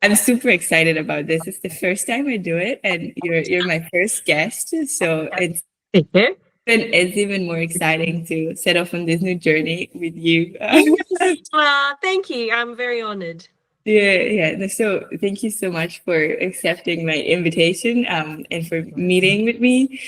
I'm super excited about this. It's the first time I do it, and you're my first guest, so Okay. it's even more exciting to set off on this new journey with you. Yes. Thank you. I'm very honored. Yeah, yeah. So thank you so much for accepting my invitation, and for meeting with me.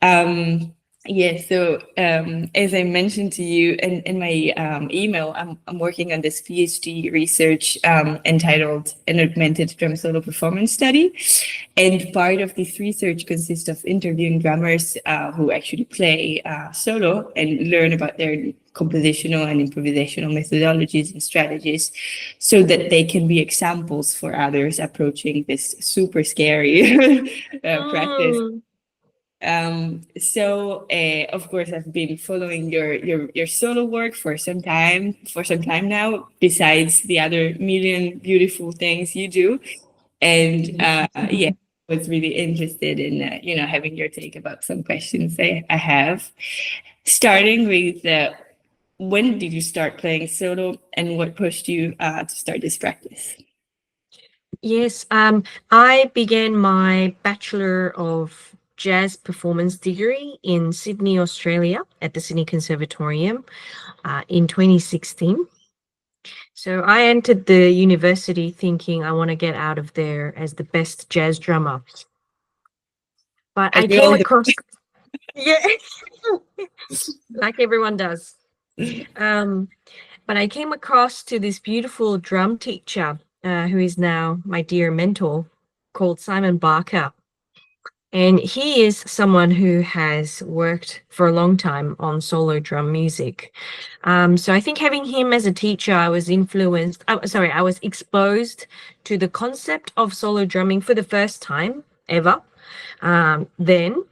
Um, yeah, so as I mentioned to you in my email, I'm working on this PhD research entitled An Augmented Drum Solo Performance Study. And part of this research consists of interviewing drummers who actually play solo and learn about their compositional and improvisational methodologies and strategies so that they can be examples for others approaching this super scary practice. Mm. Of course, I've been following your solo work for some time now, besides the other million beautiful things you do. And yeah, I was really interested in having your take about some questions I have. Starting with when did you start playing solo, and what pushed you to start this practice? Yes, I began my Bachelor of Jazz Performance degree in Sydney, Australia, at the Sydney Conservatorium in 2016. So I entered the university thinking I want to get out of there as the best jazz drummer. But As I we came all do. across, yeah, like everyone does. Um, but I came across to this beautiful drum teacher who is now my dear mentor called Simon Barker. And he is someone who has worked for a long time on solo drum music. So I think having him as a teacher, I was I was exposed to the concept of solo drumming for the first time ever then.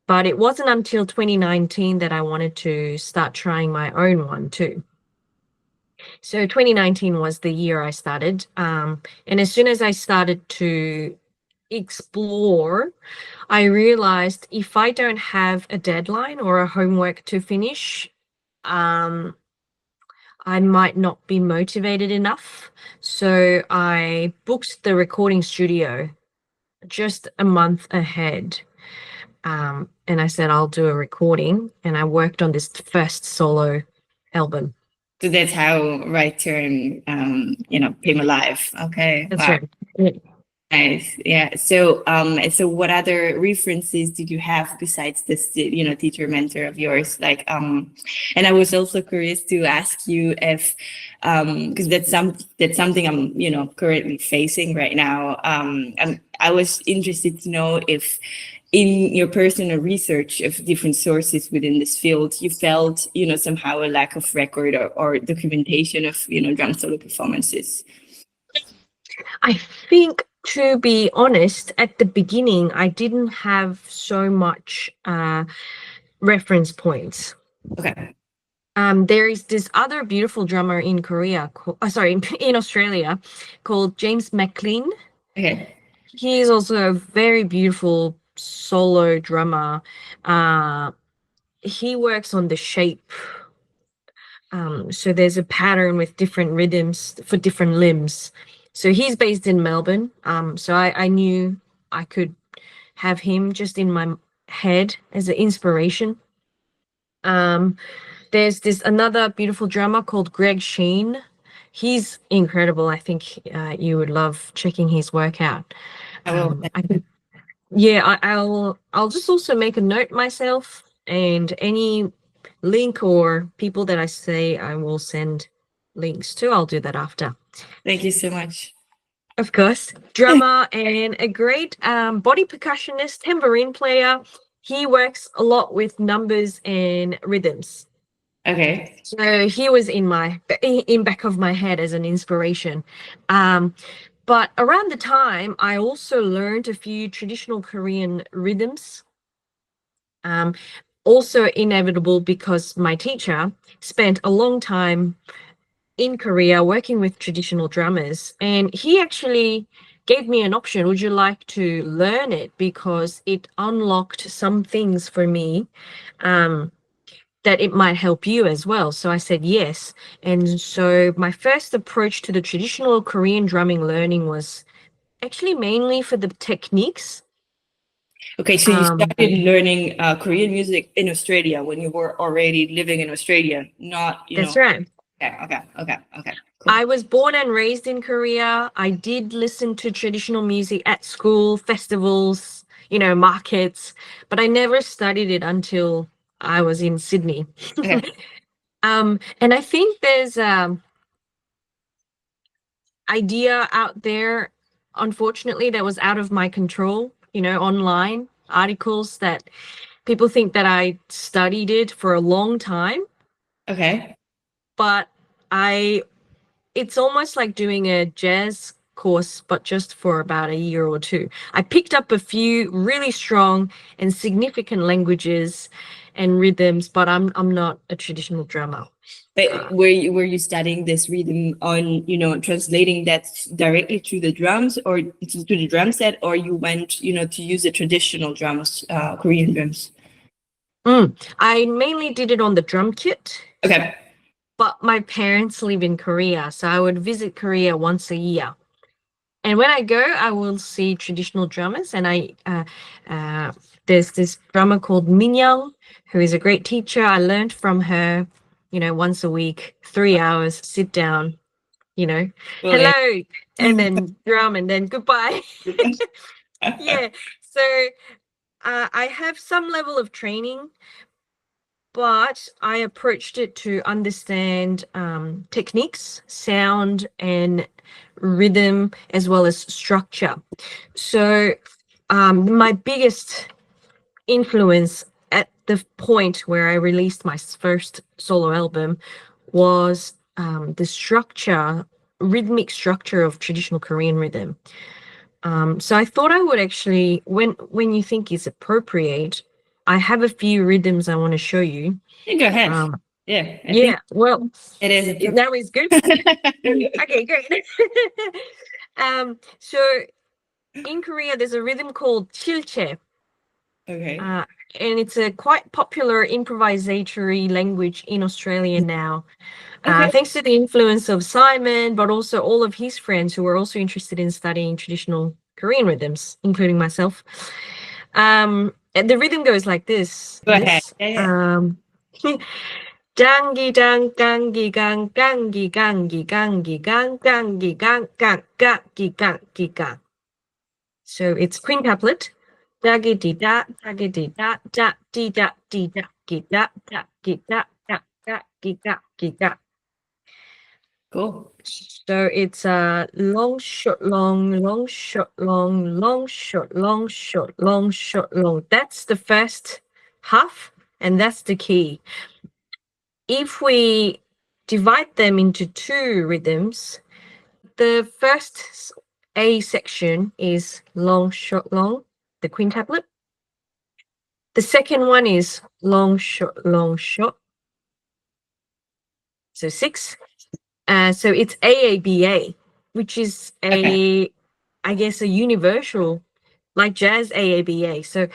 But it wasn't until 2019 that I wanted to start trying my own one too. So 2019 was the year I started. And as soon as I started to explore, I realized if I don't have a deadline or a homework to finish, um, I might not be motivated enough. So I booked the recording studio just a month ahead. And I said, I'll do a recording. And I worked on this first solo album. So that's how Right Turn, came alive. Okay, That's wow, right. Yeah. nice. Yeah. So what other references did you have besides this, teacher mentor of yours? And I was also curious to ask you if, because that's something I'm, currently facing right now. I was interested to know if in your personal research of different sources within this field, you felt, somehow a lack of record or documentation of, drum solo performances. I think, to be honest, at the beginning, I didn't have so much reference points. Okay. There is this other beautiful drummer in in Australia, called James McLean. Okay. He is also a very beautiful solo drummer. Uh, he works on the shape. So there's a pattern with different rhythms for different limbs. So he's based in Melbourne. So I knew I could have him just in my head as an inspiration. Um, there's this another beautiful drummer called Greg Sheen. He's incredible. I think you would love checking his work out. I will. I think, yeah, I'll just also make a note myself, and any link or people that I say I will send links to, I'll do that after. Thank you so much. Of course, drummer and a great body percussionist, tambourine player. He works a lot with numbers and rhythms. Okay. So he was in back of my head as an inspiration. But around the time, I also learned a few traditional Korean rhythms. Also inevitable because my teacher spent a long time in Korea working with traditional drummers, and he actually gave me an option. Would you like to learn it? Because it unlocked some things for me that it might help you as well. So I said yes. And so my first approach to the traditional Korean drumming learning was actually mainly for the techniques. Okay, so you started learning Korean music in Australia when you were already living in Australia, not, That's right. Okay. Cool. I was born and raised in Korea. I did listen to traditional music at school, festivals, markets, but I never studied it until I was in Sydney. Okay. And I think there's idea out there, unfortunately, that was out of my control, online articles that people think that I studied it for a long time. Okay. But it's almost like doing a jazz course, but just for about a year or two. I picked up a few really strong and significant languages and rhythms, but I'm not a traditional drummer. But were you studying this rhythm on, translating that directly to the drums or to the drum set, or you went, to use the traditional drums, Korean drums? I mainly did it on the drum kit. Okay. But my parents live in Korea, so I would visit Korea once a year. And when I go, I will see traditional drummers. And there's this drummer called Minyoung, who is a great teacher. I learned from her, once a week, 3 hours, sit down, hello, and then drum, and then goodbye. Yeah. So I have some level of training, but I approached it to understand techniques, sound, and rhythm, as well as structure. So my biggest influence at the point where I released my first solo album was the rhythmic structure of traditional Korean rhythm. So I thought I would actually, when you think is appropriate, I have a few rhythms I want to show you. Go ahead. I think well, it is. Now is good. Okay, great. So in Korea, there's a rhythm called chilche. Okay. And it's a quite popular improvisatory language in Australia now. Thanks to the influence of Simon, but also all of his friends who were also interested in studying traditional Korean rhythms, including myself. And the rhythm goes like this. Go ahead. Dangi dang gangi gang gangi gangi gangi gang gangi gang gang gangi gangi gang. So it's quintuplet. Dagi di da dagi di da da di da di da gi da da gi da da da gi da gi da. Cool. So it's long, short, long, long, short, long, long, short, long, short, long, short, long. That's the first half, and that's the key. If we divide them into two rhythms, the first A section is long, short, long, the quintuplet. The second one is long, short, so 6. So it's AABA, which is I guess a universal, like jazz AABA. So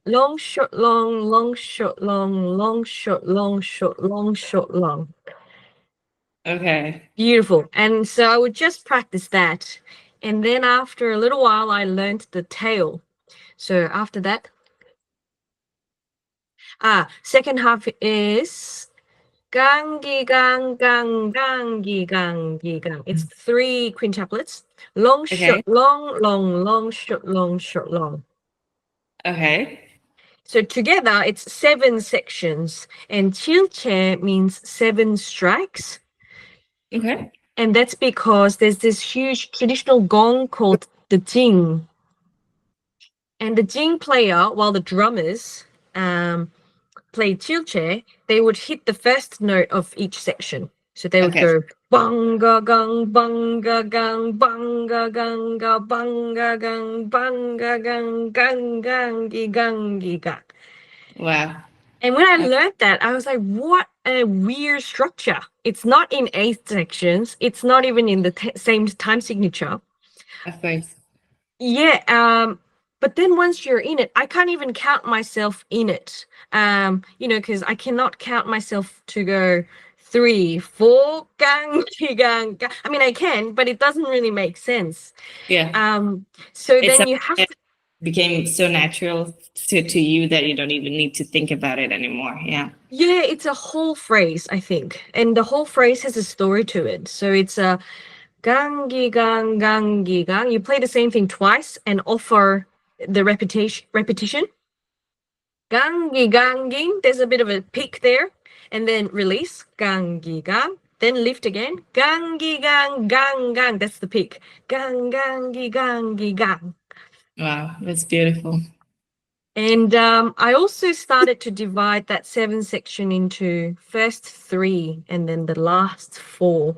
long, short, long, long, short, long, long, short, long, short, long, short, long. Okay. Beautiful. And so I would just practice that. And then after a little while, I learned the tail. So after that, second half is gangi gang gang gangi gangi gang. It's 3 quintuplets. Long, short, long, long, long, short, long, short, long. Okay. So together it's 7 sections, and chilche means 7 strikes. Okay. And that's because there's this huge traditional gong called the jing. And the jing player, while the drummers play chilche, they would hit the first note of each section. So they would go banga gang, banga gang, banga ganga, banga gang, banga gang, gang gangi gangi gang. Wow. And when I learned that, I was like, what a weird structure. It's not in 8 sections. It's not even in the same time signature. Of course. Yeah. but then once you're in it, I can't even count myself in it. Because I cannot count myself to go 3, 4, gang, gang, gang. I mean, I can, but it doesn't really make sense. Yeah. So It's then you have something to. that became so natural to you that you don't even need to think about it anymore. Yeah. Yeah, it's a whole phrase, I think, and the whole phrase has a story to it. So it's a gangi gang gangi gang. You play the same thing twice and offer the repetition. Gangi ganging. There's a bit of a peak there, and then release. Gangi gang. Then lift again. Gangi gang gang gang. That's the peak. Gang gangi gangi gang. Wow, that's beautiful. And I also started to divide that 7 section into first 3 and then the last 4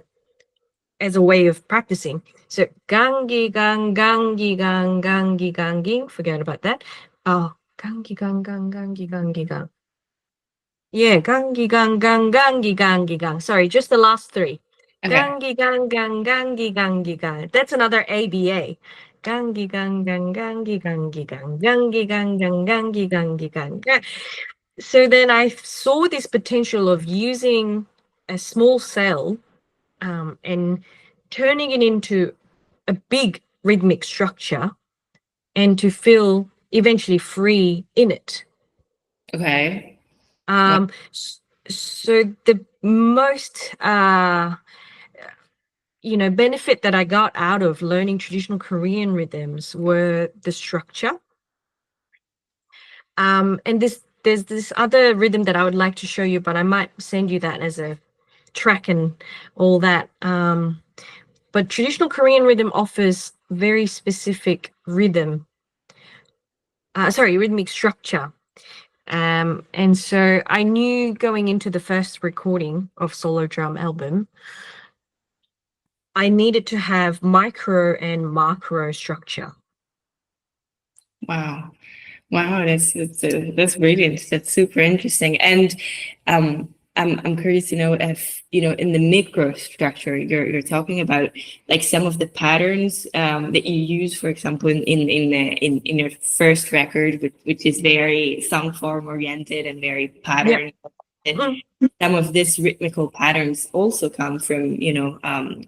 as a way of practicing. So gangi gang gangi gang gangi gangi. Forget about that. Oh, gangi gang gang gangi gangi gang. Yeah, gangi gang gang gangi gangi gang. Sorry, just the last 3. Okay. Gangi gang gang gangi gangi gang. That's another ABA. Gangi gang gang gangi gangi gang gangi gang gang gangi gangi gang. So then I saw this potential of using a small cell and turning it into a big rhythmic structure and to feel eventually free in it. Okay. So the most benefit that I got out of learning traditional Korean rhythms were the structure. And there's this other rhythm that I would like to show you, but I might send you that as a track and all that. But traditional Korean rhythm offers very specific rhythmic structure. And so I knew going into the first recording of Solo Drum album, I needed to have micro and macro structure. Wow. Wow, that's brilliant. That's super interesting. And I'm curious to know if, in the microstructure you're talking about, like some of the patterns that you use, for example, in your first record, which is very song form oriented and very pattern. Mm. Some of these rhythmical patterns also come from,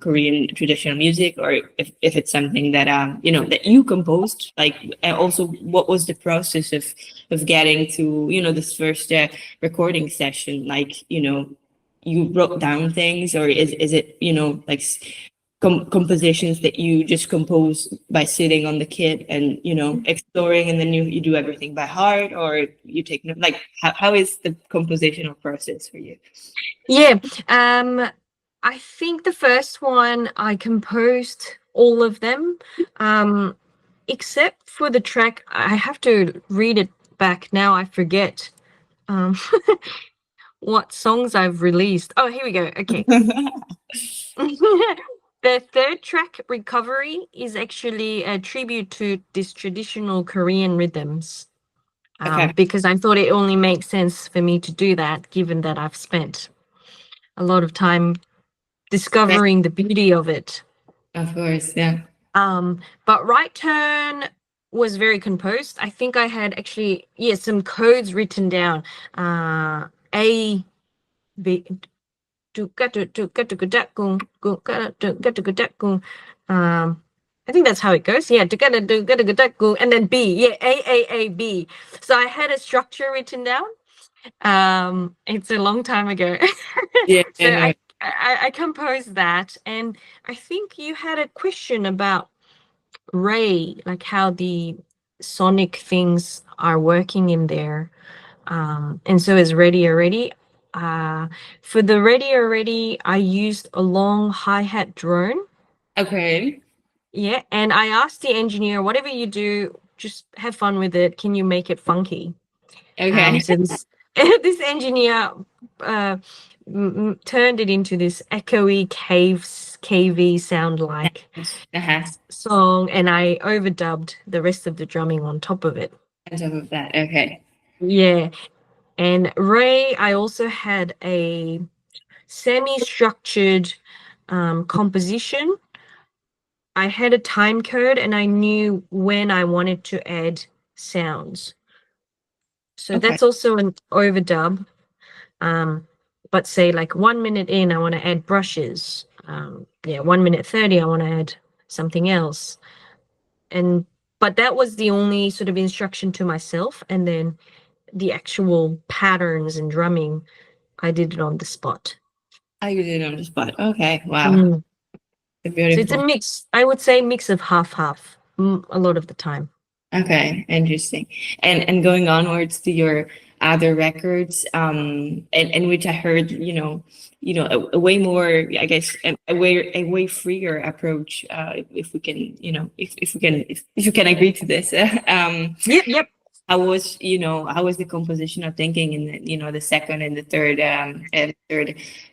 Korean traditional music, or if it's something that, that you composed, like, and also what was the process of getting to, this first recording session? Like, you wrote down things, or is it, like compositions that you just compose by sitting on the kit and exploring, and then you do everything by heart, or you take like how is the compositional process for you? Yeah, I think the first one I composed all of them, except for the track. I have to read it back now. I forget what songs I've released. Oh, here we go. Okay. The third track, Recovery, is actually a tribute to these traditional Korean rhythms. Okay. Because I thought it only makes sense for me to do that, given that I've spent a lot of time discovering the beauty of it. Of course, yeah. But Right Turn was very composed. I think I had actually, some codes written down. A, B, I think that's how it goes. Yeah, and then B. Yeah, A, B. So I had a structure written down. It's a long time ago. Yeah. So I composed that, and I think you had a question about Ray, like how the sonic things are working in there. And so is Ready Already. For the Ready Already, I used a long hi-hat drone. Okay. Yeah, and I asked the engineer, whatever you do, just have fun with it. Can you make it funky? Okay. So this engineer turned it into this echoey cavey sound like song, and I overdubbed the rest of the drumming on top of it. On top of that, okay. Yeah. And Ray, I also had a semi-structured composition. I had a time code and I knew when I wanted to add sounds. So Okay. that's also an overdub. But say like 1 minute in, I want to add brushes. 1 minute 30, I want to add something else. But that was the only sort of instruction to myself. And then the actual patterns and drumming, I did it on the spot. I did it on the spot. Okay. Wow. Mm. So it's a Beautiful. mix. I would say mix of half a lot of the time. Okay, interesting. And going onwards to your other records, and which I heard, a way more, I guess, a way freer approach. If we can, if you can agree to this. Yep. How was the compositional thinking in the second and the third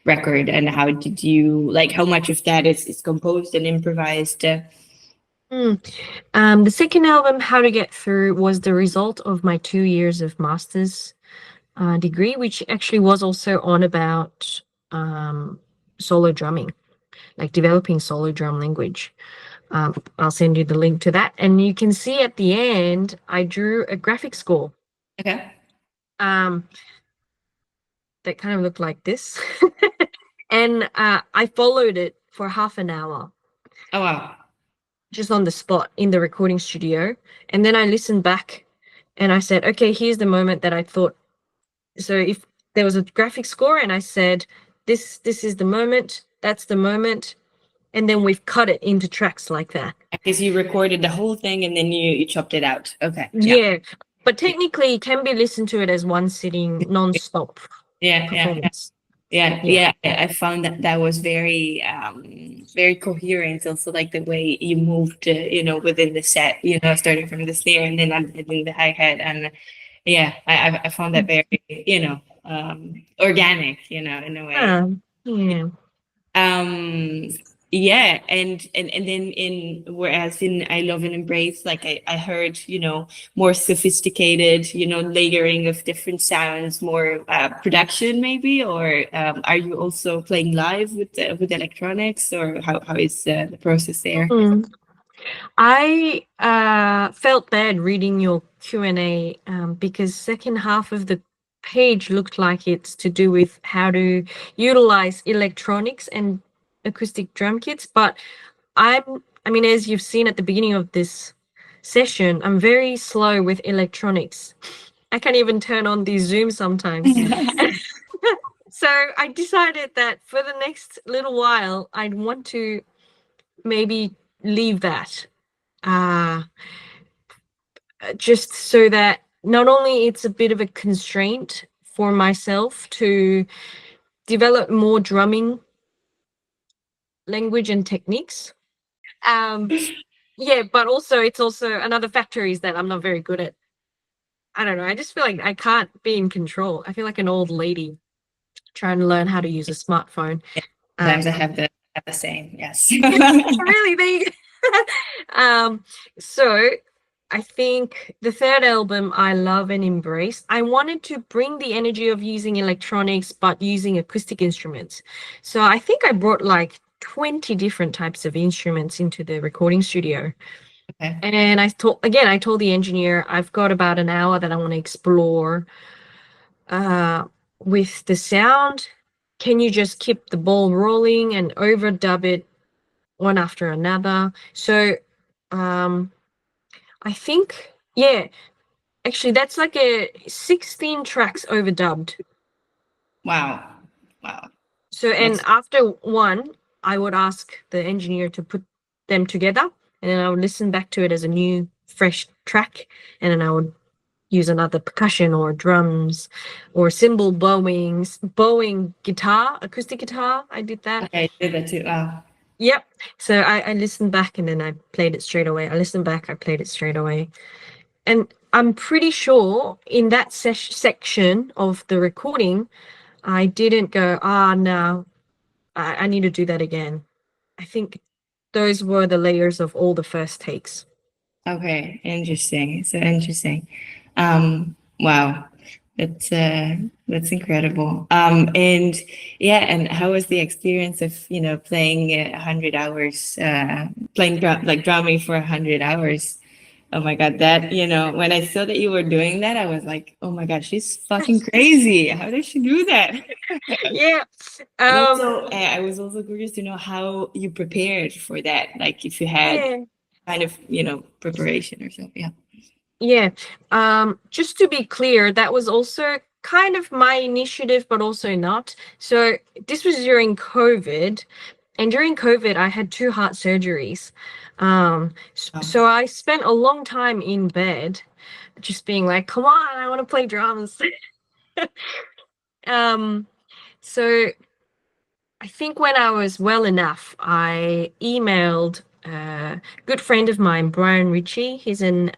record, and how did you like? How much of that is composed and improvised? The second album, How to Get Through, was the result of my 2 years of master's degree, which actually was also on about solo drumming, like developing solo drum language. I'll send you the link to that. And you can see at the end, I drew a graphic score. Okay. That kind of looked like this. And I followed it for half an hour. Oh, wow. Just on the spot in the recording studio. And then I listened back and I said, okay, here's the moment that I thought. So if there was a graphic score and I said, this is the moment, that's the moment. And then we've cut it into tracks like that. Because you recorded the whole thing and then you chopped it out. Okay. Yeah. But technically it can be listened to it as one sitting non-stop performance. Yeah. I found that was very very coherent. Also, like the way you moved, within the set, starting from the snare and then adding the hi-hat, and I found that very, organic, in a way. Yeah. um and then whereas in I Love and Embrace, like I heard, more sophisticated, layering of different sounds, more production maybe, or are you also playing live with electronics, or how is the process there? I felt bad reading your Q&A because second half of the page looked like it's to do with how to utilize electronics and acoustic drum kits. But I mean, as you've seen at the beginning of this session, I'm very slow with electronics. I can't even turn on the Zoom sometimes. So I decided that for the next little while, I'd want to maybe leave that. Just so that not only it's a bit of a constraint for myself to develop more drumming language and techniques. But also it's also another factor is that I'm not very good at, I don't know, I just feel like I can't be in control. I feel like an old lady trying to learn how to use a smartphone. Sometimes I have the same, yes. Really, they so I think the third album, I Love and Embrace, I wanted to bring the energy of using electronics but using acoustic instruments. So I think I brought like 20 different types of instruments into the recording studio. Okay. And I told the engineer, I've got about an hour that I want to explore with the sound. Can you just keep the ball rolling and overdub it one after another? So I think, actually that's like a 16 tracks overdubbed. Wow. So, and after one, I would ask the engineer to put them together, and then I would listen back to it as a new, fresh track, and then I would use another percussion or drums or cymbal bowing guitar, acoustic guitar. I did that. Okay, I did that too. Wow. Yep. So I listened back and then I played it straight away. I listened back, I played it straight away. And I'm pretty sure in that section of the recording, I didn't go, no, I need to do that again. I think those were the layers of all the first takes. Okay, interesting. So interesting. Wow. That's incredible. And yeah, and how was the experience of, playing 100 hours, playing like drumming for 100 hours? Oh my God, that, when I saw that you were doing that, I was like, oh my God, she's fucking crazy. How does she do that? Yeah. And also, I was also curious to know how you prepared for that, like if you had Yeah. kind of, preparation or something. Yeah. Yeah. Just to be clear, that was also kind of my initiative, but also not. So this was during COVID, and during COVID, I had 2 heart surgeries. So I spent a long time in bed, just being like, "Come on, I want to play drums." So I think when I was well enough, I emailed a good friend of mine, Brian Ritchie. He's an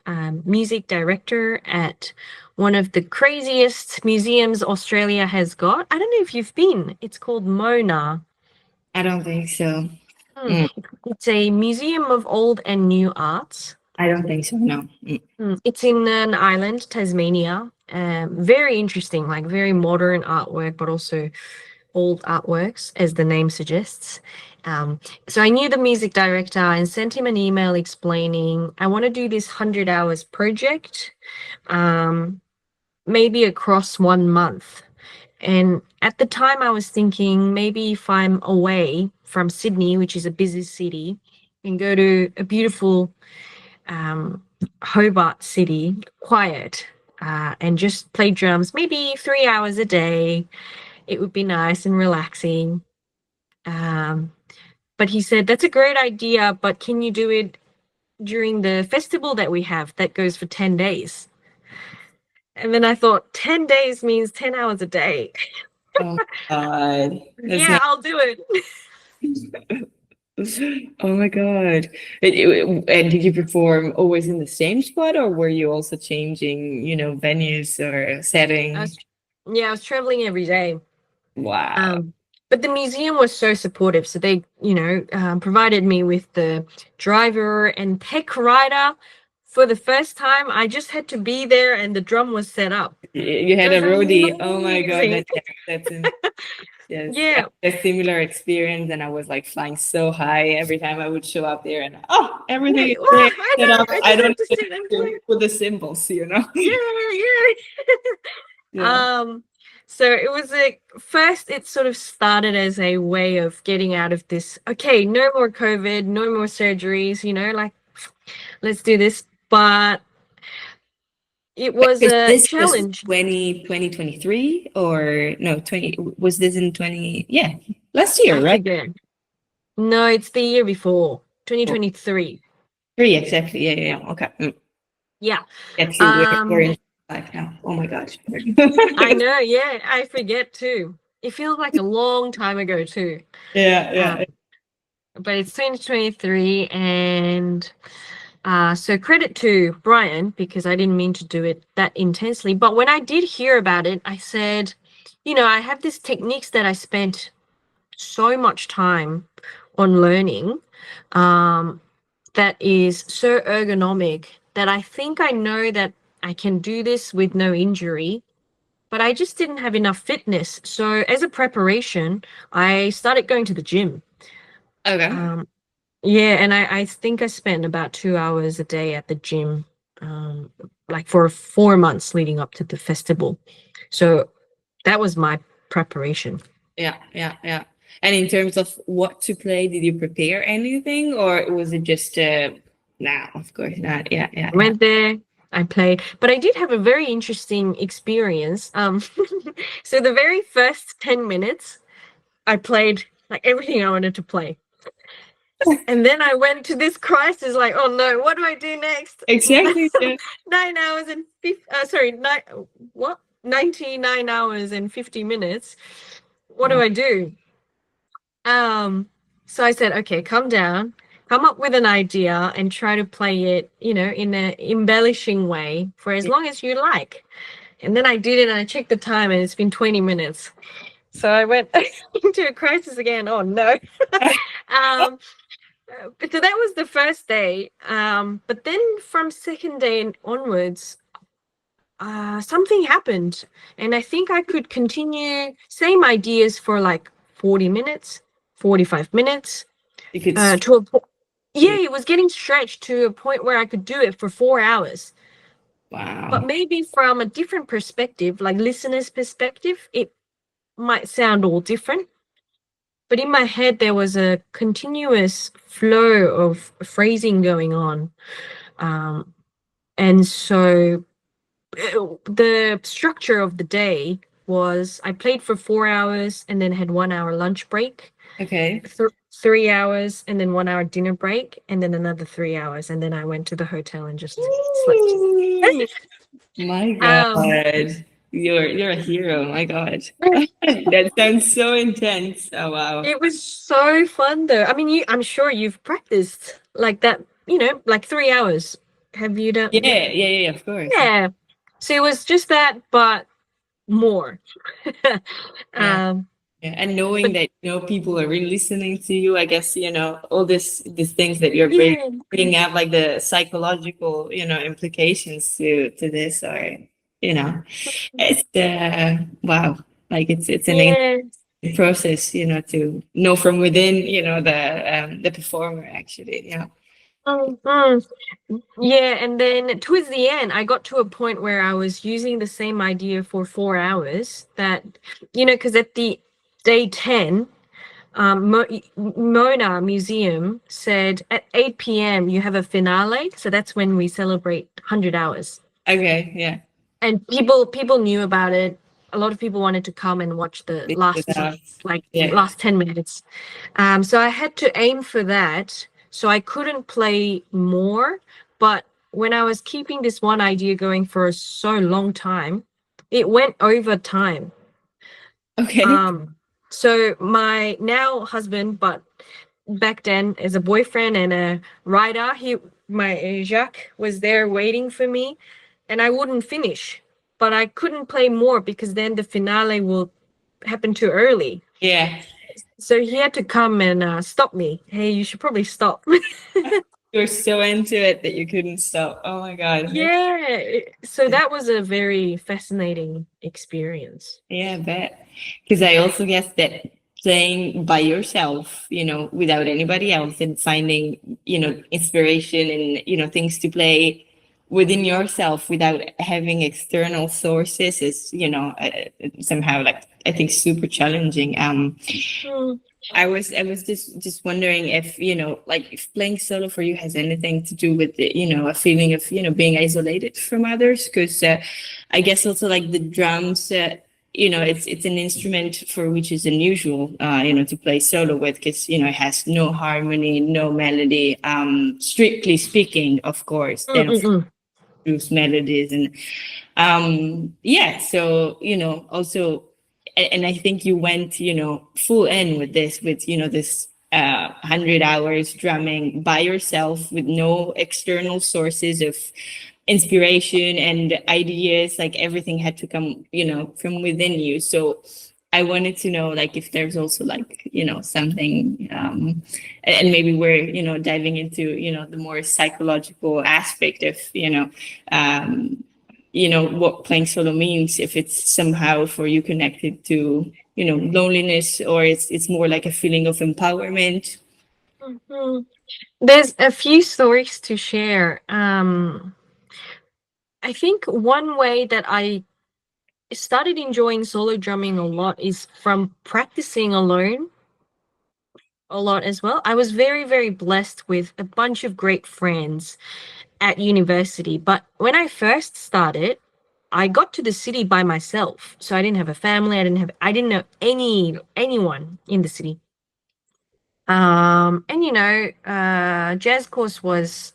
music director at one of the craziest museums Australia has got. I don't know if you've been. It's called Mona. I don't think so. Hmm. Mm, It's a museum of old and new arts. I don't think so. No. Mm. It's in an island, Tasmania. Very interesting, like very modern artwork, but also old artworks, as the name suggests. So I knew the music director and sent him an email explaining I want to do this 100 hours project, maybe across 1 month. And at the time, I was thinking maybe if I'm away from Sydney, which is a busy city, and go to a beautiful Hobart city, quiet, and just play drums, maybe 3 hours a day. It would be nice and relaxing. Um, but he said, that's a great idea, but can you do it during the festival that we have that goes for 10 days? And then I thought, 10 days means 10 hours a day. Oh God. That's Yeah, I'll do it. Oh my God. And did you perform always in the same spot, or were you also changing, venues or I setting? was, yeah, I was traveling every day. Wow. Um, but the museum was so supportive. So they, provided me with the driver and tech rider for the first time. I just had to be there and the drum was set up. You It had a was roadie. Oh my God. amazing. That's yes, I Yeah. had a similar experience, and I was like flying so high every time I would show up there, and everything Yeah. is Well, there I set up. know. I I just don't have to even sit and have play. to put the symbols. Yeah, Yeah. so it was first it sort of started as a way of getting out of this, okay, no more COVID, no more surgeries, like let's do this. But it was Because a this was challenge. 2023 or no, 20, was this in 20? Yeah, last I year, right? forget. No, it's the year before, Oh, 2023. three, exactly. Yeah, yeah, yeah. Okay. Yeah. Get to we're Um, in life now. Oh my gosh. I know, yeah, I forget too. It feels like a long time ago too. Yeah, Um, yeah. but it's 2023, and so credit to Brian, because I didn't mean to do it that intensely. But when I did hear about it, I said, I have these techniques that I spent so much time on learning, that is so ergonomic that I think I know that I can do this with no injury. But I just didn't have enough fitness. So as a preparation, I started going to the gym. Okay. Um, Yeah, and I think I spent about 2 hours a day at the gym, like for 4 months leading up to the festival. So that was my preparation. Yeah, yeah, yeah. And in terms of what to play, did you prepare anything, or was it just nah, of course not. Yeah, yeah, I yeah. went there, I played, but I did have a very interesting experience. So the very first 10 minutes, I played like everything I wanted to play. And then I went to this crisis, like, oh no, what do I do next? Exactly. Yeah. 9 hours and 50, sorry, 99 hours and 50 minutes. What do Wow. I do? So I said, okay, come down, come up with an idea and try to play it, in an embellishing way for as long as you like. And then I did it and I checked the time and it's been 20 minutes. So I went into a crisis again. Oh no. um, so that was the first day. But then from second day onwards, something happened, and I think I could continue same ideas for like 40 minutes, 45 minutes, You could to a point. Yeah, stretch. it was getting stretched to a point where I could do it for 4 hours. But Wow. maybe from a different perspective, like listener's perspective, it might sound all different. But in my head, there was a continuous flow of phrasing going on. Um, and so the structure of the day was I played for 4 hours and then had 1 hour lunch break, Okay. 3 hours and then 1 hour dinner break, and then another 3 hours. And then I went to the hotel and just slept. Ooh, my Um, God. You're a hero. My God. That sounds so intense. Oh wow. it was so fun though. I mean, I'm sure you've practiced like that, like 3 hours. Have you done? Yeah, yeah, yeah, yeah, of course. Yeah. So it was just that, but more. Yeah. um, Yeah. And knowing but that, people are really listening to you, I guess, all these things that you're yeah, bringing up, like the psychological, implications to this are, it's wow. Like it's an yeah. process, to know from within, the performer actually. Yeah. Mm. Yeah, and then towards the end, I got to a point where I was using the same idea for 4 hours that, because at the day 10, Mona Museum said at 8 p.m. you have a finale. So that's when we celebrate 100 hours. Okay. Yeah. And people knew about it. A lot of people wanted to come and watch the This is, last, like, yeah. last 10 minutes. So I had to aim for that. So I couldn't play more. But when I was keeping this one idea going for so long time, it went over time. Okay. So my now husband, but back then as a boyfriend and a writer, my Jacques was there waiting for me, and I wouldn't finish, but I couldn't play more because then the finale will happen too early. Yeah. So he had to come and stop me. Hey, you should probably stop. You're so into it that you couldn't stop. Oh my God. Yeah. So that was a very fascinating experience. Yeah, I bet. Because I also guess that playing by yourself, without anybody else and finding, inspiration and, things to play within yourself without having external sources is, somehow like I think super challenging. Mm, I was just wondering if, like if playing solo for you has anything to do with the, a feeling of, being isolated from others. Because I guess also like the drums, it's an instrument for which is unusual, to play solo with because, it has no harmony, no melody. Strictly speaking, of course, mm, then of mm, mm. course melodies and yeah, so also and I think you went full in with this with this 100 hours drumming by yourself with no external sources of inspiration and ideas, like everything had to come from within you. So I wanted to know like if there's also like something and maybe we're diving into the more psychological aspect of um what playing solo means, if it's somehow for you connected to loneliness, or it's more like a feeling of empowerment. Mhm. There's a few stories to share. I think one way that I started enjoying solo drumming a lot is from practicing alone a lot as well. I was very, very blessed with a bunch of great friends at university. But when I first started, I got to the city by myself. So I didn't have a family. I didn't know anyone in the city. And jazz course was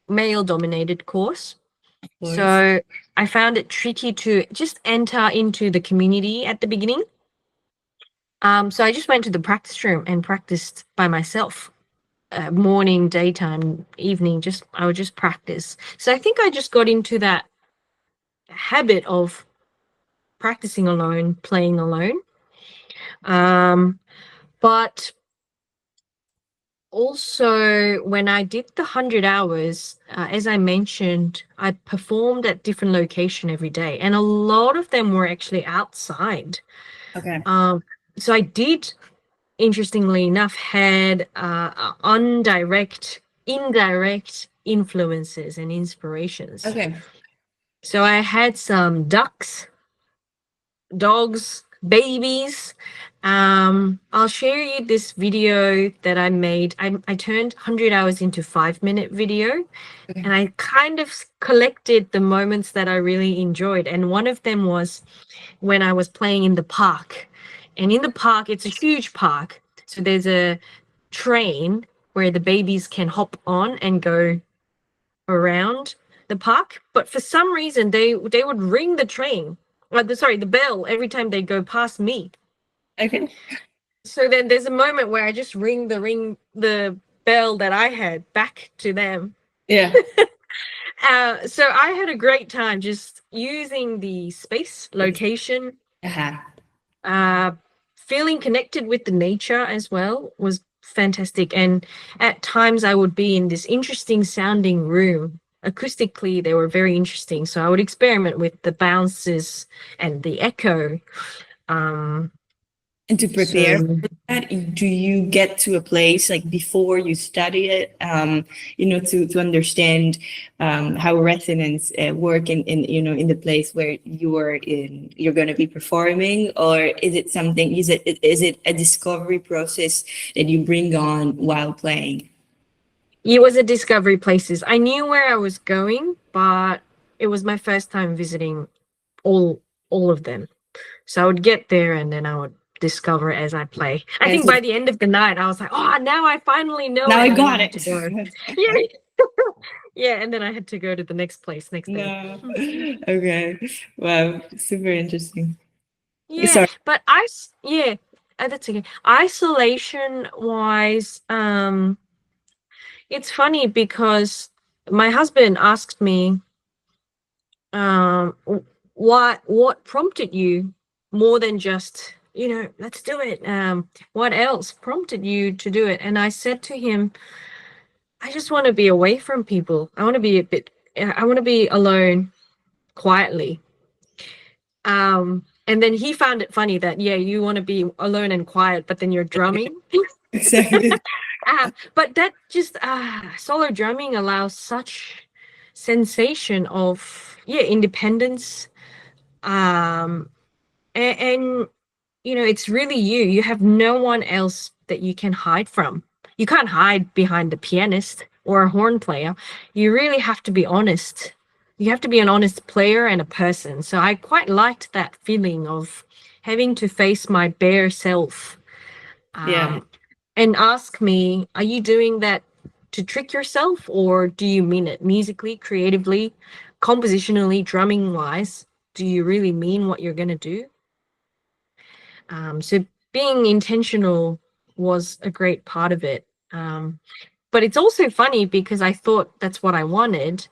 male dominated course. Of course. So I found it tricky to just enter into the community at the beginning. So I just went to the practice room and practiced by myself. Morning, daytime, evening, I would just practice. So I think I just got into that habit of practicing alone, playing alone. But also, when I did the 100 hours, as I mentioned, I performed at different location every day, and a lot of them were actually outside. Okay. So I did, interestingly enough, had indirect influences and inspirations. Okay. So I had some ducks, dogs, babies. I'll share you this video that I made. I turned 100 hours into 5-minute video, Okay. and I kind of collected the moments that I really enjoyed. And one of them was when I was playing in the park. And in the park, it's a huge park. So there's a train where the babies can hop on and go around the park. But for some reason, they would ring the train, the bell every time they go past me. Okay. So then there's a moment where I just ring the bell that I had back to them. Yeah. So I had a great time just using the space, location, feeling connected with the nature as well was fantastic. And at times I would be in this interesting sounding room. Acoustically, they were very interesting. So I would experiment with the bounces and the echo. And to prepare for that, do you get to a place like before you study it, to understand how resonance work in the place where you're going to be performing, or is it something? Is it a discovery process that you bring on while playing? It was a discovery places. I knew where I was going, but it was my first time visiting all of them. So I would get there and then I would discover as I play. I think by the end of the night, I was like, oh, now I finally know. Now it. I got it. Yeah. Yeah, and then I had to go to the next place next day. No. Okay. Wow. Super interesting. Yeah, Sorry. but that's okay. Isolation wise, it's funny because my husband asked me, what prompted you more than just, let's do it. What else prompted you to do it? And I said to him, I just want to be away from people. I want to be alone quietly. And then he found it funny that, you want to be alone and quiet, but then you're drumming. Exactly. But that just solo drumming allows such sensation of independence, and it's really you have no one else that you can hide from. You can't hide behind the pianist or a horn player. You really have to be honest. You have to be an honest player and a person. So I quite liked that feeling of having to face my bare self. And ask me, are you doing that to trick yourself, or do you mean it musically, creatively, compositionally, drumming wise? Do you really mean what you're going to do? So being intentional was a great part of it. But it's also funny because I thought that's what I wanted.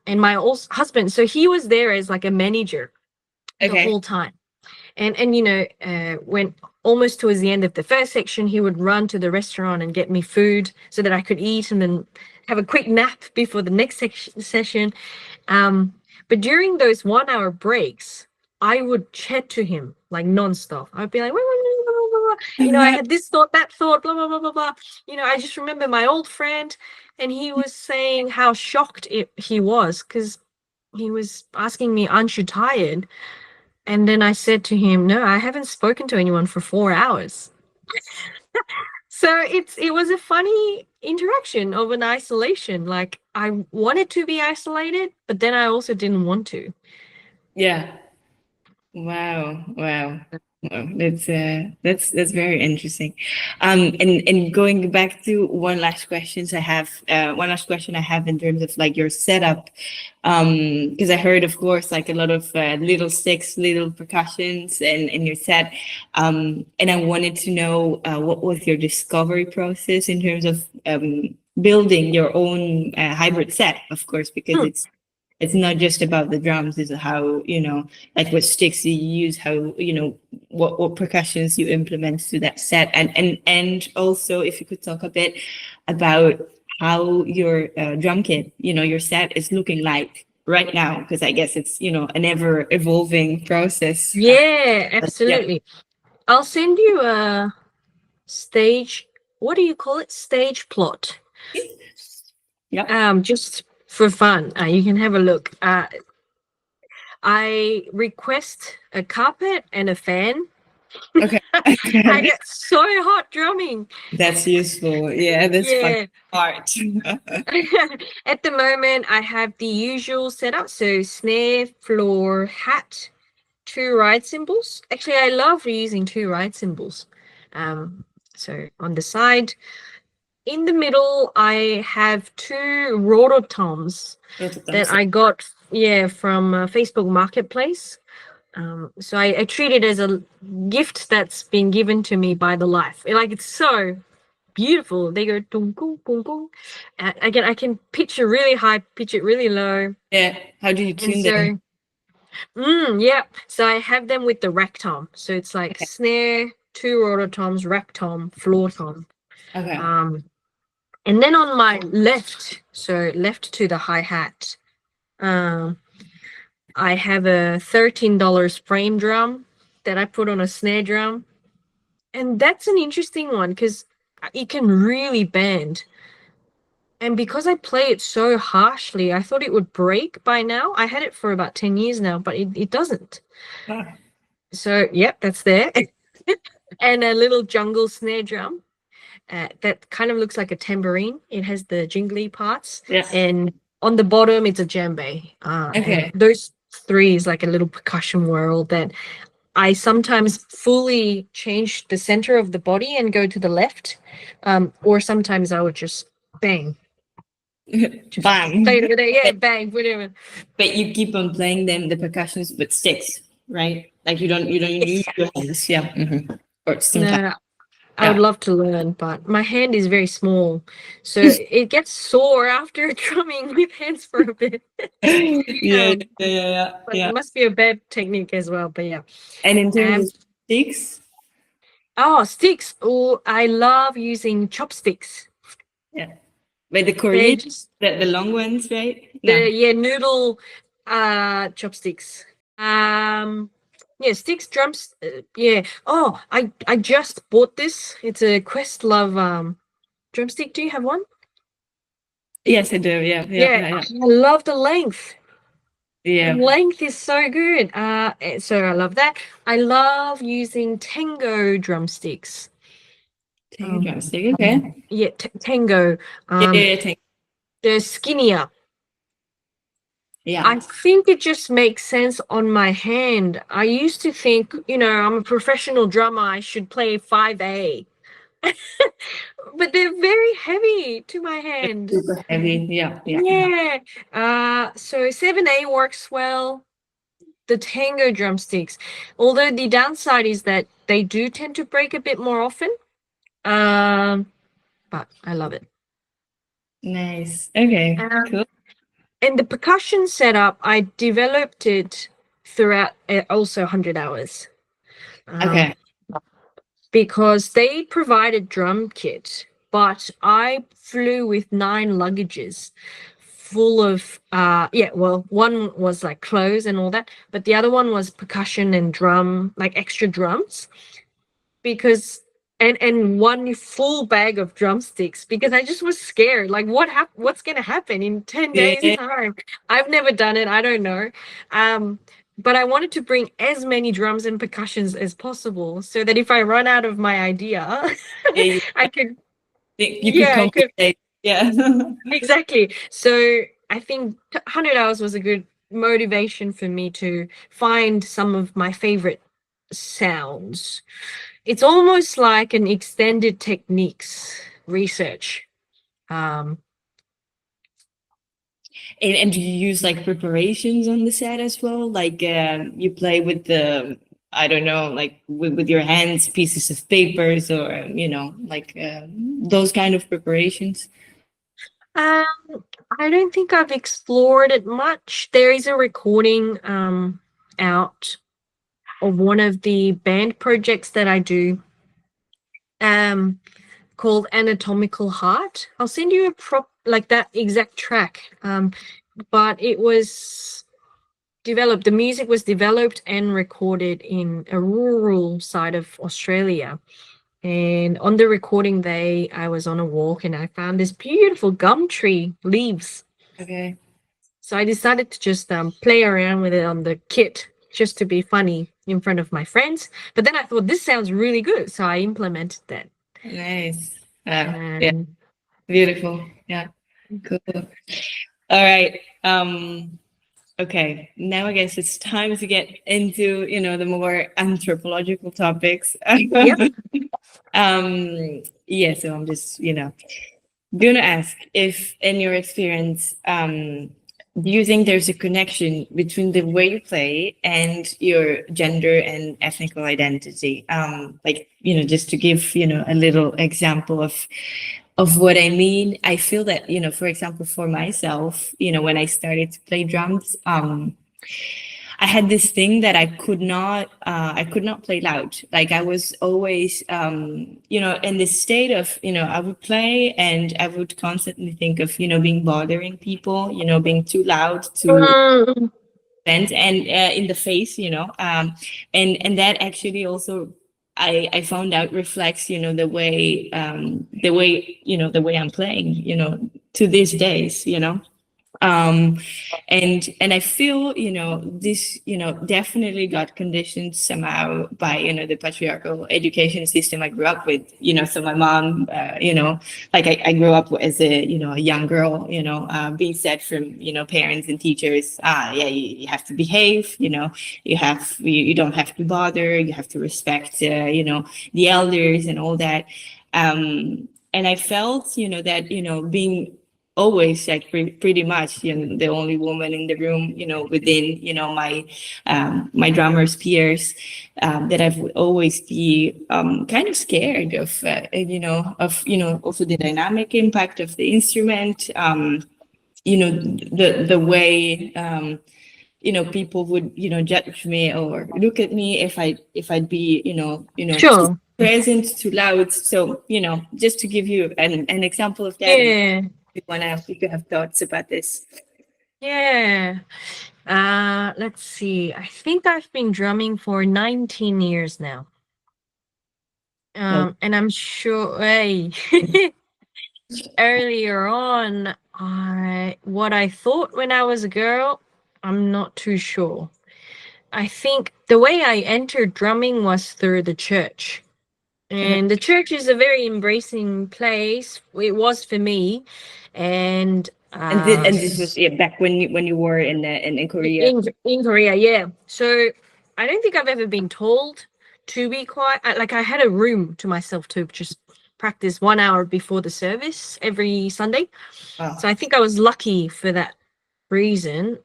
And my husband, so he was there as like a manager the whole time. And when almost towards the end of the first section, he would run to the restaurant and get me food so that I could eat and then have a quick nap before the next session. But during those 1-hour breaks, I would chat to him like nonstop. I'd be like, I had this thought, that thought, blah, blah, blah, blah, blah. I just remember my old friend, and he was saying how shocked he was because he was asking me, aren't you tired? And then I said to him, no, I haven't spoken to anyone for 4 hours. So it was a funny interaction of an isolation. Like I wanted to be isolated, but then I also didn't want to. Yeah. Wow. That's very interesting. And going back to one last question I have in terms of like your setup, because I heard, of course, like a lot of little sticks, little percussions, and your set, and I wanted to know what was your discovery process in terms of building your own hybrid set, of course, because it's not just about the drums, it's how, like what sticks you use, how, what percussions you implement to that set. And also if you could talk a bit about how your drum kit, your set is looking like right now, because I guess it's, an ever evolving process. Yeah, Yeah. absolutely. I'll send you a stage, what do you call it? Stage plot. Yeah. Just for fun. You can have a look. I request a carpet and a fan. Okay. I get so hot drumming. That's useful. Yeah, that's fun Yeah. part. At the moment, I have the usual setup. So snare, floor, hat, 2 ride cymbals. Actually, I love using 2 ride cymbals. So on the side, in the middle, I have 2 rotor toms that I got, from Facebook Marketplace. So I treat it as a gift that's been given to me by the life. Like, it's so beautiful. They go dong gong gong gong. Again, I can pitch it really high, pitch it really low. Yeah. How do you And tune so, them? yeah. So I have them with the rack tom. So it's like Okay. snare, 2 rotor toms, rack tom, floor tom. Okay. And then on my left, so left to the hi-hat, I have a $13 frame drum that I put on a snare drum. And that's an interesting one because it can really bend. And because I play it so harshly, I thought it would break by now. I had it for about 10 years now, but it doesn't. Ah. So, yep, that's there. And a little jungle snare drum that kind of looks like a tambourine. It has the jingly parts. Yeah. And on the bottom, it's a djembe. Okay. And those 3 is like a little percussion whirl that I sometimes fully change the center of the body and go to the left. Or sometimes I would just bang. Bang. Yeah, bang, whatever. But you keep on playing them, the percussions with sticks, right? Like you don't use your hands. Yeah. Mm-hmm. Or sometimes. No, I would love to learn, but my hand is very small. So it gets sore after drumming with hands for a bit. Yeah. But it must be a bad technique as well, but yeah. And in terms of sticks? Oh, sticks. Oh, I love using chopsticks. Yeah. But the Korean, the long ones, right? Noodle chopsticks. Sticks, drums. Yeah. Oh, I just bought this. It's a Questlove drumstick. Do you have one? Yes, I do. Yeah. I love the length. Yeah. The length is so good. So I love that. I love using tango drumsticks. Tango drumstick. Okay. Yeah, tango. Tango. They're skinnier. Yeah. I think it just makes sense on my hand. I used to think, I'm a professional drummer. I should play 5A. But they're very heavy to my hand. It's super heavy. Yeah. So 7A works well. The tango drumsticks, although the downside is that they do tend to break a bit more often. But I love it. Nice. Okay. Cool. And the percussion setup, I developed it throughout also 100 hours. Okay. Because they provided drum kit, but I flew with 9 luggages full of one was like clothes and all that, but the other one was percussion and drum, like extra drums, because and one full bag of drumsticks, because I just was scared, like what's gonna happen in 10 days time. I've never done it, I don't know. But I wanted to bring as many drums and percussions as possible so that if I run out of my idea, I could compensate. Yeah. Exactly. So I think 100 hours was a good motivation for me to find some of my favorite sounds. It's almost like an extended techniques research. And do you use like preparations on the set as well? Like you play with the, I don't know, like with your hands, pieces of papers, or like those kind of preparations? I I don't think I've explored it much. There is a recording out of one of the band projects that I do called Anatomical Heart. I'll send you that exact track. But it was developed, the music was developed and recorded in a rural side of Australia. And on the recording day, I was on a walk and I found this beautiful gum tree leaves. Okay. So I decided to just play around with it on the kit just to be funny in front of my friends. But then I thought, this sounds really good. So I implemented that. Nice. And Yeah. Beautiful. Yeah. Cool. All right. Okay. Now I guess it's time to get into, the more anthropological topics. Yep. Yeah, so I'm just, gonna ask if in your experience, do you think there's a connection between the way you play and your gender and ethnical identity? Just to give, a little example of what I mean, I feel that, for example, for myself, when I started to play drums, I had this thing that I could not play loud. Like I was always, in this state of, I would play and I would constantly think of, being bothering people, being too loud to vent and in the face, and that actually also I found out reflects, the way the way I'm playing, to these days, and I feel, this, definitely got conditioned somehow by, the patriarchal education system I grew up with, so my mom, like I grew up as a, a young girl, being said from, parents and teachers, yeah, you have to behave, you don't have to bother, you have to respect, the elders and all that. And I felt, that, being always like pretty much the only woman in the room within my drummer's peers, that I would always be kind of scared of also the dynamic impact of the instrument, the way people would judge me or look at me if I'd be Sure. present too loud. So just to give you an example of that. Yeah. If you have thoughts about this. Yeah. Let's see. I think I've been drumming for 19 years now. And I'm sure earlier on, what I thought when I was a girl, I'm not too sure. I think the way I entered drumming was through the church. And the church is a very embracing place. It was for me. And this was back when you were in Korea. In Korea, yeah. So I don't think I've ever been told to be quiet. I had a room to myself to just practice 1 hour before the service every Sunday. Wow. So I think I was lucky for that reason.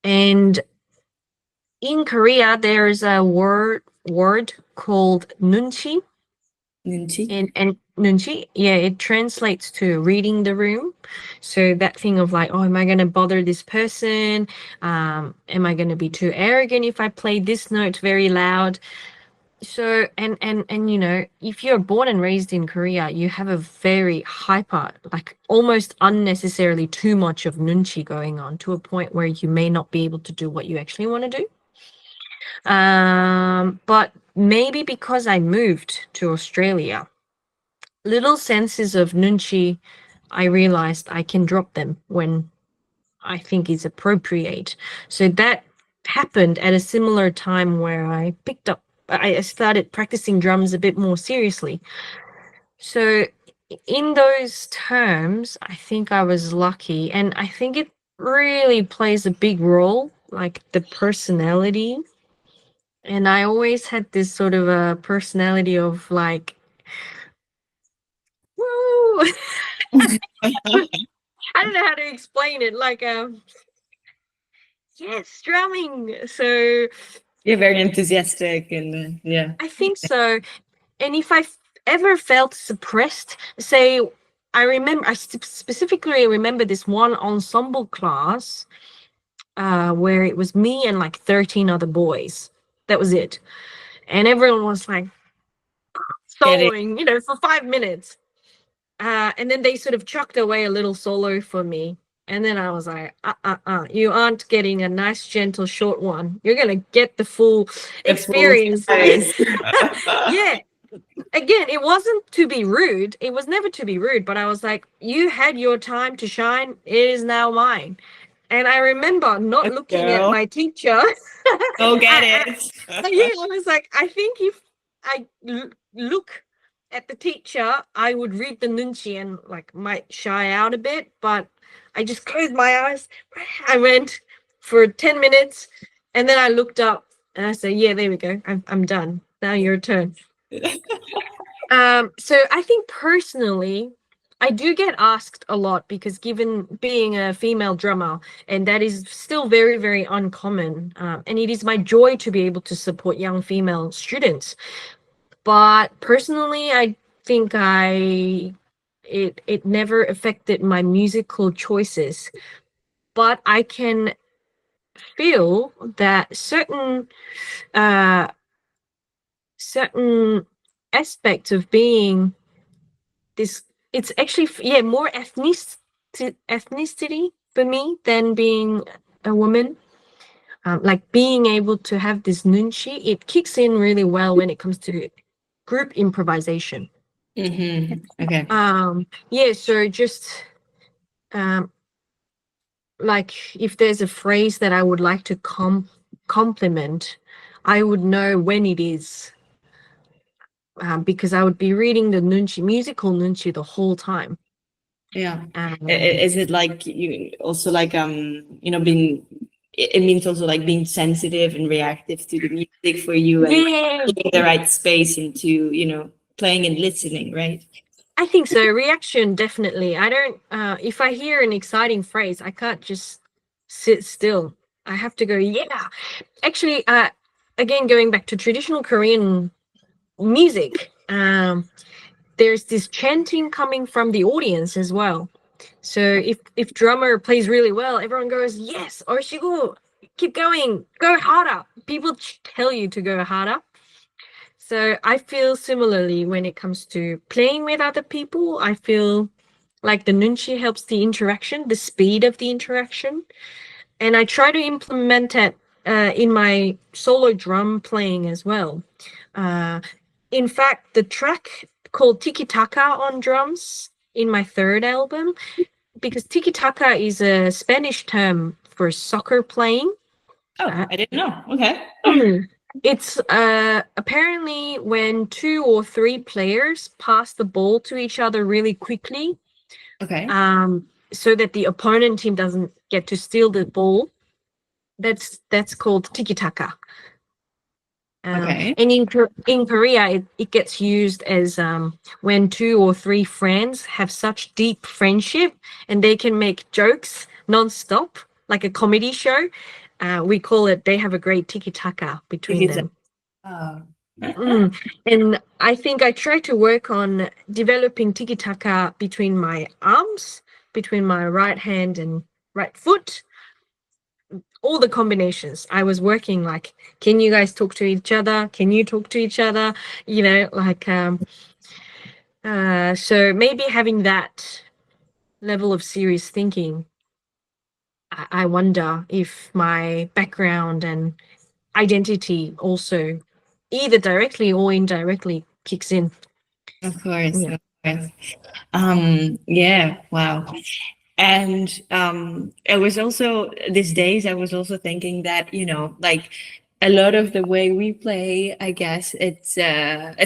And in Korea, there is a word called nunchi. Nunchi? And nunchi, yeah, it translates to reading the room. So that thing of like, oh, am I going to bother this person? Am I going to be too arrogant if I play this note very loud? So, and if you're born and raised in Korea, you have a very hyper, like almost unnecessarily too much of nunchi going on to a point where you may not be able to do what you actually want to do. But maybe because I moved to Australia, little senses of nunchi, I realized I can drop them when I think is appropriate. So that happened at a similar time where I started practicing drums a bit more seriously. So in those terms, I think I was lucky, and I think it really plays a big role, like the personality. And I always had this sort of a personality of like, woo! I don't know how to explain it. Like, yes, drumming. So you're very enthusiastic, and yeah. I think so. And if I ever felt suppressed, say I specifically remember this one ensemble class where it was me and like 13 other boys. That was it. And everyone was like soloing, for 5 minutes. And then they sort of chucked away a little solo for me. And then I was like, you aren't getting a nice, gentle, short one. You're going to get the full experience. Yeah. Again, it wasn't to be rude. It was never to be rude, but I was like, you had your time to shine. It is now mine. And I remember not looking at my teacher. Go get it. Yeah, I was like, I think if I look at the teacher, I would read the nunchi and like might shy out a bit, but I just closed my eyes. I went for 10 minutes and then I looked up and I said, yeah, there we go. I'm done. Now your turn. So I think personally, I do get asked a lot because given being a female drummer, and that is still very, very uncommon, and it is my joy to be able to support young female students. But personally, I think it never affected my musical choices. But I can feel that certain aspects of being this, it's actually more ethnicity for me than being a woman. Like being able to have this nunchi, it kicks in really well when it comes to group improvisation. Okay. So just like if there's a phrase that I would like to compliment, I would know when it is. Because I would be reading the musical nunchi the whole time. Yeah. Is it like you also like being? It means also like being sensitive and reactive to the music for you, and getting the right space into playing and listening, right? I think so. Reaction, definitely. I don't. If I hear an exciting phrase, I can't just sit still. I have to go. Yeah. Actually, again, going back to traditional Korean music, there's this chanting coming from the audience as well. So if drummer plays really well, everyone goes, yes, Oshigo, keep going, go harder. People tell you to go harder. So I feel similarly when it comes to playing with other people. I feel like the nunchi helps the interaction, the speed of the interaction. And I try to implement it in my solo drum playing as well. In fact, the track called Tiki Taka on drums in my third album, because tiki taka is a Spanish term for soccer playing. Oh, I didn't know. Okay. It's apparently when 2 or 3 players pass the ball to each other really quickly. Okay. So that the opponent team doesn't get to steal the ball. That's called tiki taka. Okay. And in Korea, it gets used as when 2 or 3 friends have such deep friendship and they can make jokes non-stop, like a comedy show. We call it, they have a great tiki-taka between them. Oh. And I think I try to work on developing tiki-taka between my arms, between my right hand and right foot. All the combinations. I was working like, can you guys talk to each other? Can you talk to each other? So maybe having that level of serious thinking, I wonder if my background and identity also either directly or indirectly kicks in. Of course. Yeah. Of course. Yeah. Wow. And it was also these days I was also thinking that like a lot of the way we play, I guess it's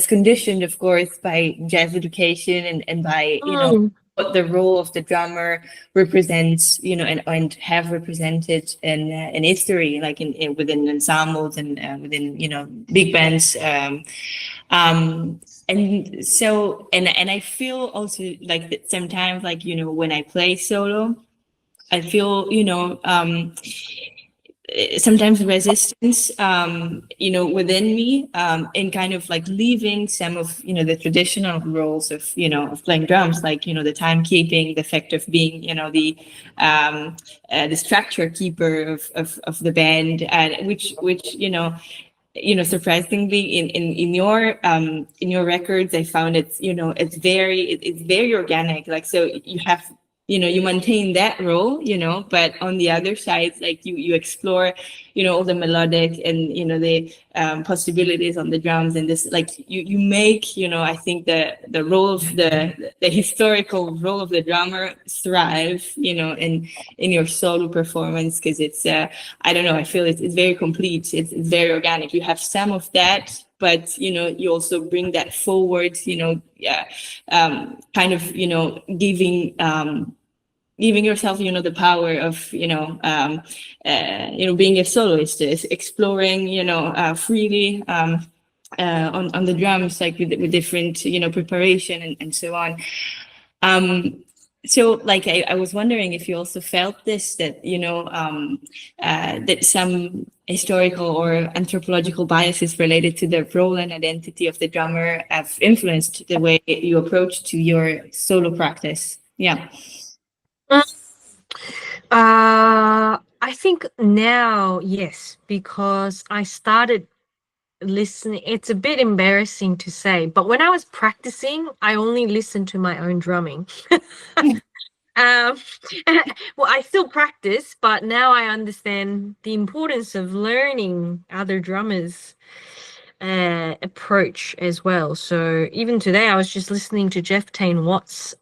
conditioned, of course, by jazz education and by what the role of the drummer represents, and have represented in history, like in within ensembles and within big bands. And so and I feel also like that sometimes, like when I play solo, I feel sometimes resistance, within me, in kind of like leaving some of, the traditional roles of, of playing drums, like, the timekeeping, the fact of being, the structure keeper of the band, and which, surprisingly in your records, I found it's very organic. Like, so you have, you maintain that role, but on the other side, like you explore, all the melodic and, the possibilities on the drums, and this, like, you make, I think the role of the historical role of the drummer thrive, in your solo performance, because it's I don't know, I feel it's very complete. It's very organic. You have some of that, but, you also bring that forward, kind of, giving yourself, the power of, being a soloist, is exploring, freely, on the drums, like with different, preparation, and so on. So, like, I was wondering if you also felt this, that, that some historical or anthropological biases related to the role and identity of the drummer have influenced the way you approach to your solo practice. Yeah. I think now, yes, because I started listening. It's a bit embarrassing to say, but when I was practicing, I only listened to my own drumming. Um, well, I still practice, but now I understand the importance of learning other drummers' approach as well. So even today, I was just listening to Jeff Tain Watts'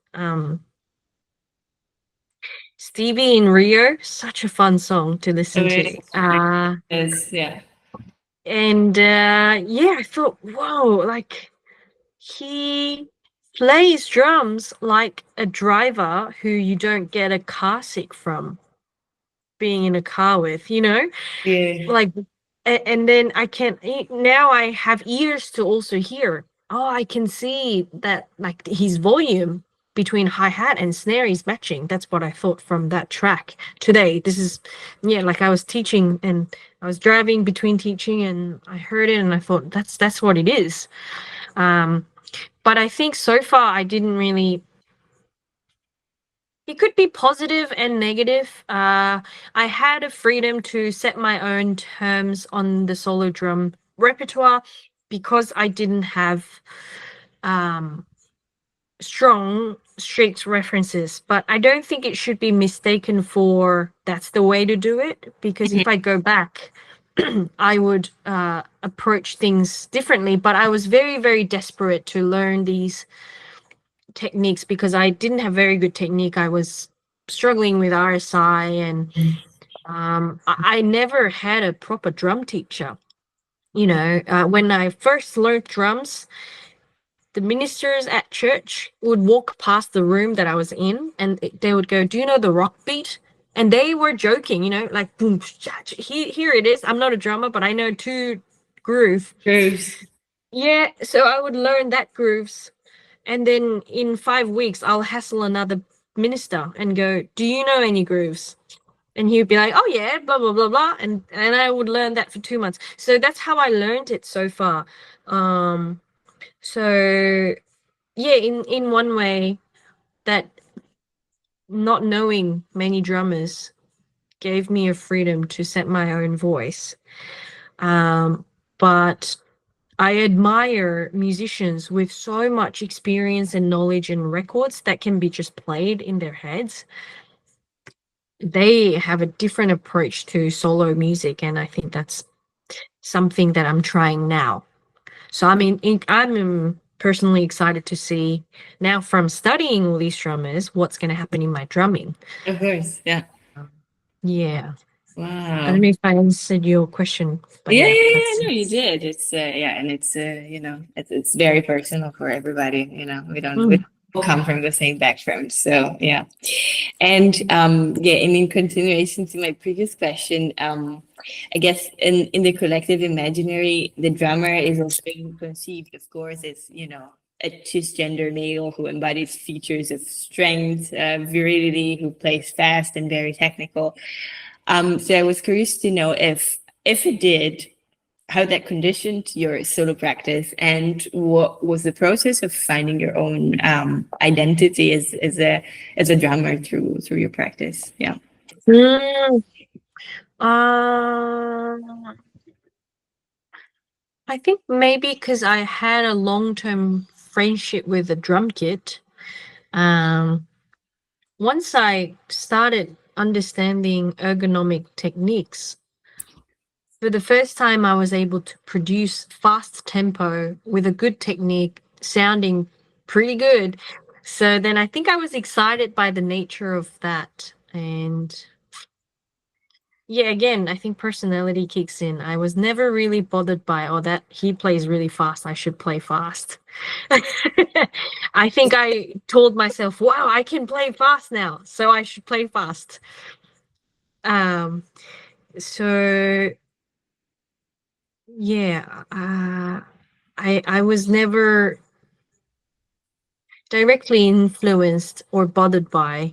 Stevie in Rio. Such a fun song to listen to. Yes, yeah. And yeah, I thought, whoa, like he plays drums like a driver who you don't get a car sick from being in a car with, Yeah. like, and then now I have ears to also hear. Oh, I can see that, like, his volume between hi-hat and snare is matching. That's what I thought from that track today. This is, yeah, like I was teaching and I was driving between teaching and I heard it and I thought that's what it is. But I think so far I didn't really. It could be positive and negative. I had a freedom to set my own terms on the solo drum repertoire because I didn't have strong, strict references. But I don't think it should be mistaken for that's the way to do it, because if I go back, I would approach things differently. But I was very, very desperate to learn these techniques because I didn't have very good technique. I was struggling with RSI, and I never had a proper drum teacher. When I first learned drums, the ministers at church would walk past the room that I was in and they would go, "Do you know the rock beat?" And they were joking, like, boom, here it is. I'm not a drummer, but I know two grooves. Yeah, so I would learn that grooves. And then in 5 weeks, I'll hassle another minister and go, "Do you know any grooves?" And he would be like, "Oh yeah, blah blah blah blah," and I would learn that for 2 months. So that's how I learned it so far. So yeah, in one way, that not knowing many drummers gave me a freedom to set my own voice. But I admire musicians with so much experience and knowledge and records that can be just played in their heads. They have a different approach to solo music, and I think that's something that I'm trying now. So I mean, I'm personally excited to see now from studying all these drummers what's going to happen in my drumming. Of course, yeah. Yeah. Wow. I don't know if I answered your question. But yeah, no, you did. It's and it's it's very personal for everybody. We don't all come from the same background, so yeah. And and in continuation to my previous question, I guess in the collective imaginary, the drummer is also conceived, of course, as a cisgender male who embodies features of strength, virility, who plays fast and very technical. So I was curious to know if it did, how that conditioned your solo practice, and what was the process of finding your own identity as a drummer through your practice. Yeah. Mm, uh, I think maybe because I had a long-term friendship with the drum kit. Once I started understanding ergonomic techniques, for the first time, I was able to produce fast tempo with a good technique, sounding pretty good. So then I think I was excited by the nature of that. And yeah, again, I think personality kicks in. I was never really bothered by, oh, that he plays really fast, I should play fast. I think I told myself, wow, I can play fast now, so I should play fast. Um, so yeah, I was never directly influenced or bothered by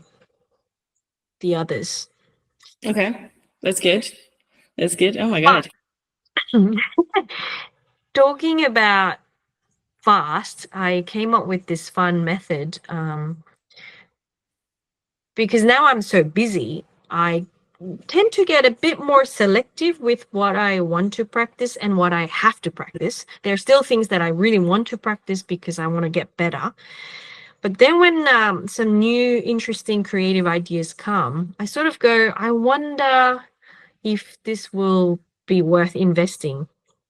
the others. Okay, that's good. That's good. Oh my God. Talking about fast, I came up with this fun method because now I'm so busy. I tend to get a bit more selective with what I want to practice and what I have to practice. There are still things that I really want to practice because I want to get better. But then when some new, interesting, creative ideas come, I sort of go, I wonder if this will be worth investing,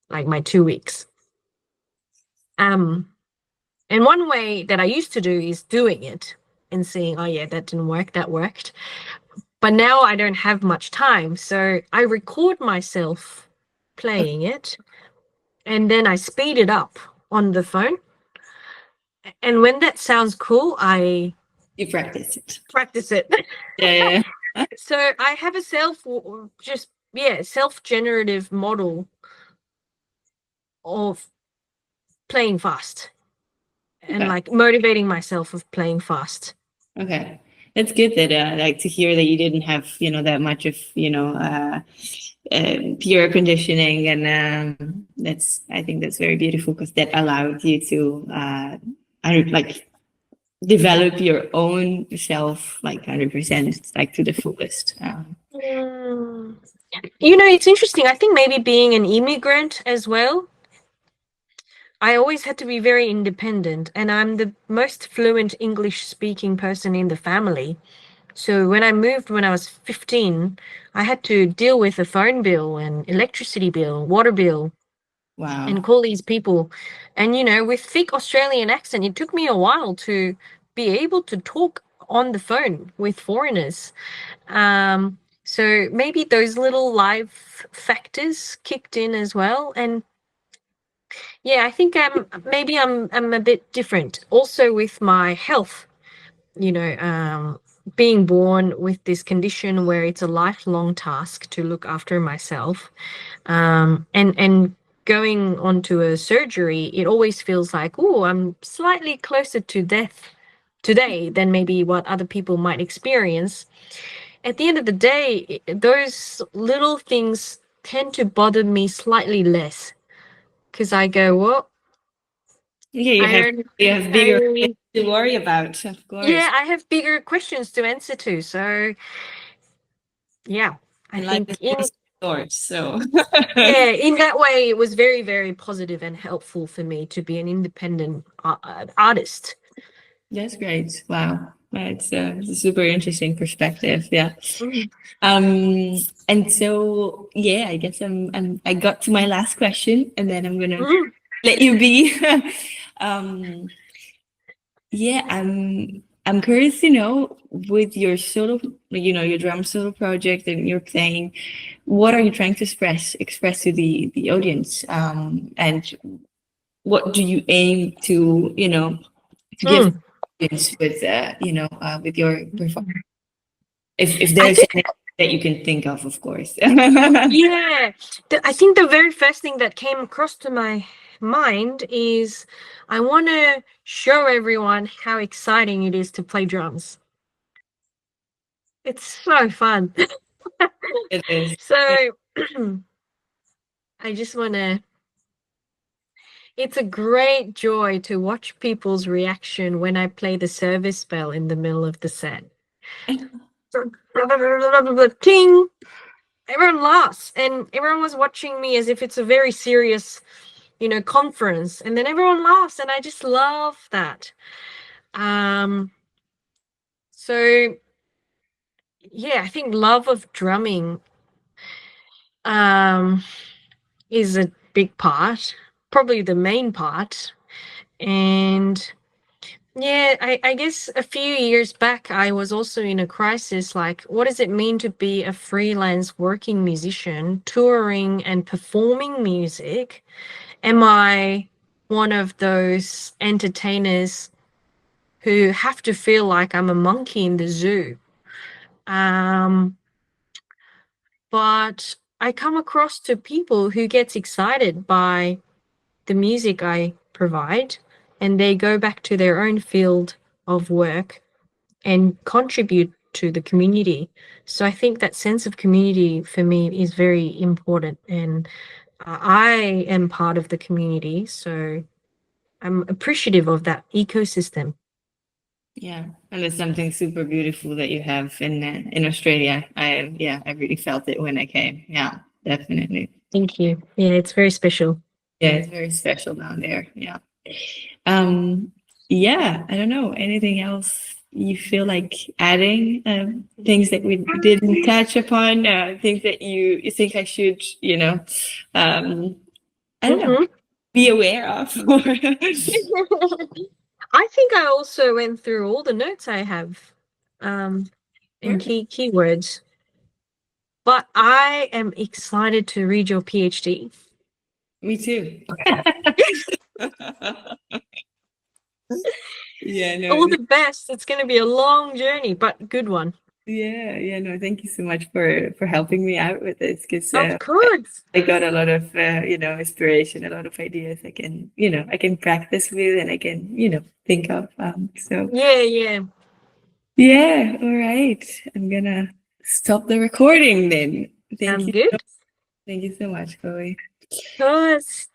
like my 2 weeks. And one way that I used to do is doing it and seeing, oh yeah, that didn't work, that worked. But now I don't have much time. So I record myself playing it and then I speed it up on the phone. And when that sounds cool, I You practice it. practice it. Yeah. So I have a self-generative model of playing fast and Okay. like motivating myself of playing fast. Okay. It's good that like to hear that you didn't have, that much of, pure conditioning, and I think that's very beautiful because that allowed you to like develop your own self like 100%, like to the fullest. It's interesting. I think maybe being an immigrant as well, I always had to be very independent, and I'm the most fluent English speaking person in the family. So when I moved when I was 15, I had to deal with a phone bill and electricity bill, water bill, Wow. and call these people. And, with thick Australian accent, it took me a while to be able to talk on the phone with foreigners. So maybe those little life factors kicked in as well. And yeah, I think I'm a bit different also with my health, being born with this condition where it's a lifelong task to look after myself. And going on to a surgery, it always feels like, oh, I'm slightly closer to death today than maybe what other people might experience. At the end of the day, those little things tend to bother me slightly less because I go, well, Yeah, I you have bigger things to worry about, of course. yeah, I have bigger questions to answer to. So yeah, I And life think is short, so yeah, in that way, it was very, very positive and helpful for me to be an independent artist. that's great. Wow. It's a super interesting perspective. Yeah. Mm. And so yeah, I guess I got to my last question, and then I'm gonna Mm. let you be. Yeah, I'm curious to know, with your solo, your drum solo project and your playing, what are you trying to express to the audience? And what do you aim to give Mm. audience with your performance? If I there's think, anything that you can think of course. yeah, I think the very first thing that came across to my mind is I want to show everyone how exciting it is to play drums. It's so fun. It is. So I just want to, it's a great joy to watch people's reaction when I play the service bell in the middle of the set. Ting! Everyone laughs, and everyone was watching me as if it's a very serious, conference, and then everyone laughs, and I just love that. So yeah, I think love of drumming is a big part, probably the main part. And yeah, I guess a few years back, I was also in a crisis, like, what does it mean to be a freelance working musician, touring and performing music? Am I one of those entertainers who have to feel like I'm a monkey in the zoo? But I come across to people who gets excited by the music I provide, and they go back to their own field of work and contribute to the community. So I think that sense of community for me is very important, and I am part of the community, so I'm appreciative of that ecosystem. Yeah, and it's something super beautiful that you have in Australia. I really felt it when I came. Yeah, definitely. Thank you. Yeah, it's very special. Yeah, it's very special down there. Yeah. Um, yeah, I don't know. Anything else you feel like adding? Things that we didn't touch upon, things that you think I should, I don't know, be aware of. I think I also went through all the notes I have, and keywords. But I am excited to read your PhD. Me too. Yeah, no. All the best. It's going to be a long journey, but good one. Yeah, no, thank you so much for helping me out with this, because Of course. I got a lot of inspiration, a lot of ideas I can practice with, and I can think of. So Yeah. yeah, all right. I'm gonna stop the recording then. Sounds good. Thank you so much, Chloe. Of course.